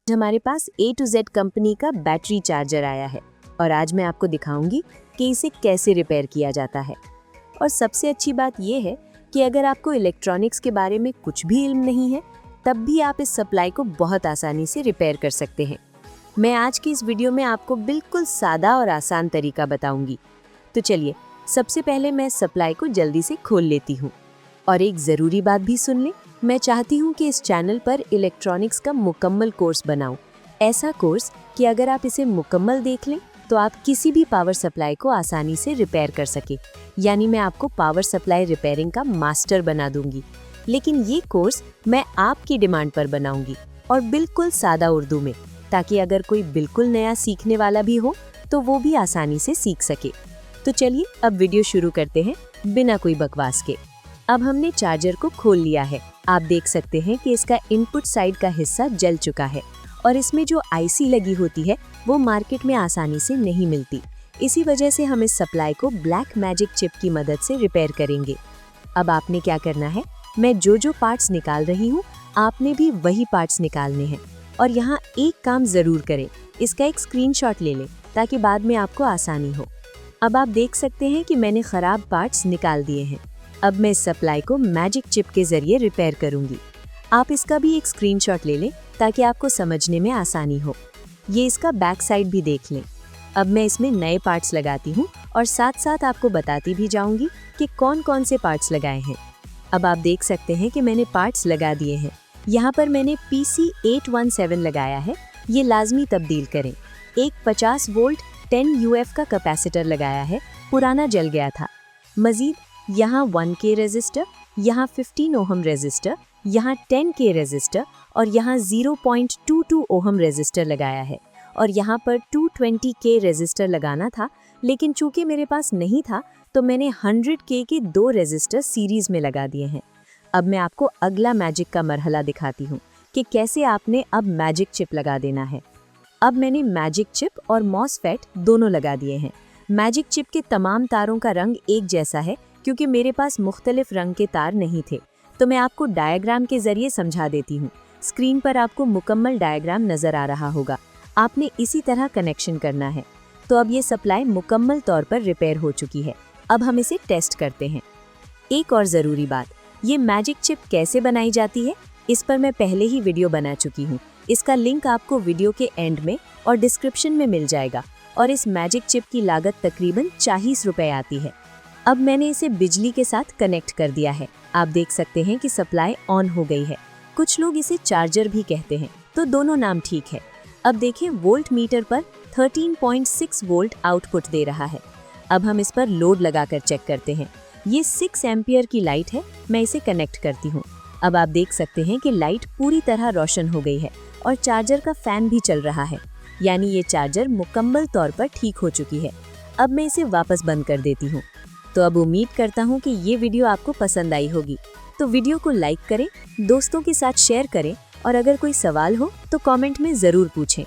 हमारे पास A to Z company का battery charger आया है और आज मैं आपको दिखाऊंगी कि इसे कैसे रिपेयर किया जाता है। और सबसे अच्छी बात यह है कि अगर आपको इलेक्ट्रॉनिक्स के बारे में कुछ भी इल्म नहीं है, तब भी आप इस सप्लाई को बहुत आसानी से रिपेयर कर सकते हैं। मैं आज की इस वीडियो में आपको बिल्कुल सादा और आसान तरीका बताऊंगी। तो चलिए, सबसे पहले मैं सप्लाई को जल्दी से खोल लेती हूँ। और एक ज़रूरी बात भी सुन लें, मैं चाहती हूँ कि इस चैनल पर इलेक्ट्रॉनिक्स का मुकम्मल कोर्स बनाऊँ। ऐसा कोर्स कि अगर आप इसे मुकम्मल देख लें तो आप किसी भी पावर सप्लाई को आसानी से रिपेयर कर सके। यानी मैं आपको पावर सप्लाई रिपेयरिंग का मास्टर बना दूंगी। लेकिन ये कोर्स मैं आपकी डिमांड पर बनाऊंगी और बिल्कुल सादा उर्दू में, ताकि अगर कोई बिल्कुल नया सीखने वाला भी हो तो वो भी आसानी से सीख सके। तो चलिए अब वीडियो शुरू करते हैं बिना कोई बकवास के। अब हमने चार्जर को खोल लिया है। आप देख सकते हैं कि इसका इनपुट साइड का हिस्सा जल चुका है और इसमें जो आईसी लगी होती है वो मार्केट में आसानी से नहीं मिलती। इसी वजह से हम इस सप्लाई को ब्लैक मैजिक चिप की मदद से रिपेयर करेंगे। अब आपने क्या करना है, मैं जो पार्ट्स निकाल रही हूँ आपने भी वही पार्ट्स निकालने हैं। और यहाँ एक काम ज़रूर करें, इसका एक स्क्रीनशॉट ले लें ताकि बाद में आपको आसानी हो। अब आप देख सकते हैं कि मैंने ख़राब पार्ट्स निकाल दिए हैं। अब मैं इस सप्लाई को मैजिक चिप के ज़रिए रिपेयर करूँगी। आप इसका भी एक स्क्रीनशॉट ले लें ताकि आपको समझने में आसानी हो। ये इसका बैक साइड भी देख लें। अब मैं इसमें नए पार्ट्स लगाती हूँ और साथ साथ आपको बताती भी जाऊँगी कि कौन कौन से पार्ट्स लगाए हैं। अब आप देख सकते हैं कि मैंने पार्ट्स लगा दिए हैं। यहाँ पर मैंने PC817 लगाया है, ये लाजमी तब्दील करें। एक 50 वोल्ट 10 UF का कैपेसिटर लगाया है, पुराना जल गया था। मज़ीद यहाँ 1K रेजिस्टर, यहाँ 15 ओहम रेजिस्टर, यहाँ 10K रेजिस्टर और यहाँ 0.22 ओहम रेजिस्टर लगाया है। और यहाँ पर 220K रेजिस्टर लगाना था, लेकिन चूँकि मेरे पास नहीं था तो मैंने 100K के 2 रेजिस्टर सीरीज़ में लगा दिए हैं। अब मैं आपको अगला मैजिक का मरहला दिखाती हूँ कि कैसे आपने अब मैजिक चिप लगा देना है। अब मैंने मैजिक चिप और मॉसफेट दोनों लगा दिए हैं। मैजिक चिप के तमाम तारों का रंग एक जैसा है क्योंकि मेरे पास मुख्तलिफ रंग के तार नहीं थे, तो मैं आपको डायग्राम के ज़रिए समझा देती हूँ। स्क्रीन पर आपको मुकम्मल डायग्राम नज़र आ रहा होगा। आपने इसी तरह कनेक्शन करना है। तो अब ये सप्लाई मुकम्मल तौर पर रिपेयर हो चुकी है। अब हम इसे टेस्ट करते हैं। एक और ज़रूरी बात, ये मैजिक चिप कैसे बनाई जाती है इस पर मैं पहले ही वीडियो बना चुकी हूँ। इसका लिंक आपको वीडियो के एंड में और डिस्क्रिप्शन में मिल जाएगा। और इस मैजिक चिप की लागत तकरीबन 40 रुपए आती है। अब मैंने इसे बिजली के साथ कनेक्ट कर दिया है। आप देख सकते हैं कि सप्लाई ऑन हो गई है। कुछ लोग इसे चार्जर भी कहते हैं, तो दोनों नाम ठीक है। अब देखें, वोल्ट मीटर पर 13.6 वोल्ट आउटपुट दे रहा है। अब हम इस पर लोड लगाकर चेक करते हैं। ये 6 एम्पियर की लाइट है। मैं इसे कनेक्ट करती हूँ। अब आप देख सकते हैं कि लाइट पूरी तरह रोशन हो गई है और चार्जर का फैन भी चल रहा है। यानी ये चार्जर मुकम्मल तौर पर ठीक हो चुकी है। अब मैं इसे वापस बंद कर देती हूँ। तो अब उम्मीद करता हूँ कि ये वीडियो आपको पसंद आई होगी। तो वीडियो को लाइक करें, दोस्तों के साथ शेयर करें और अगर कोई सवाल हो तो कमेंट में ज़रूर पूछें।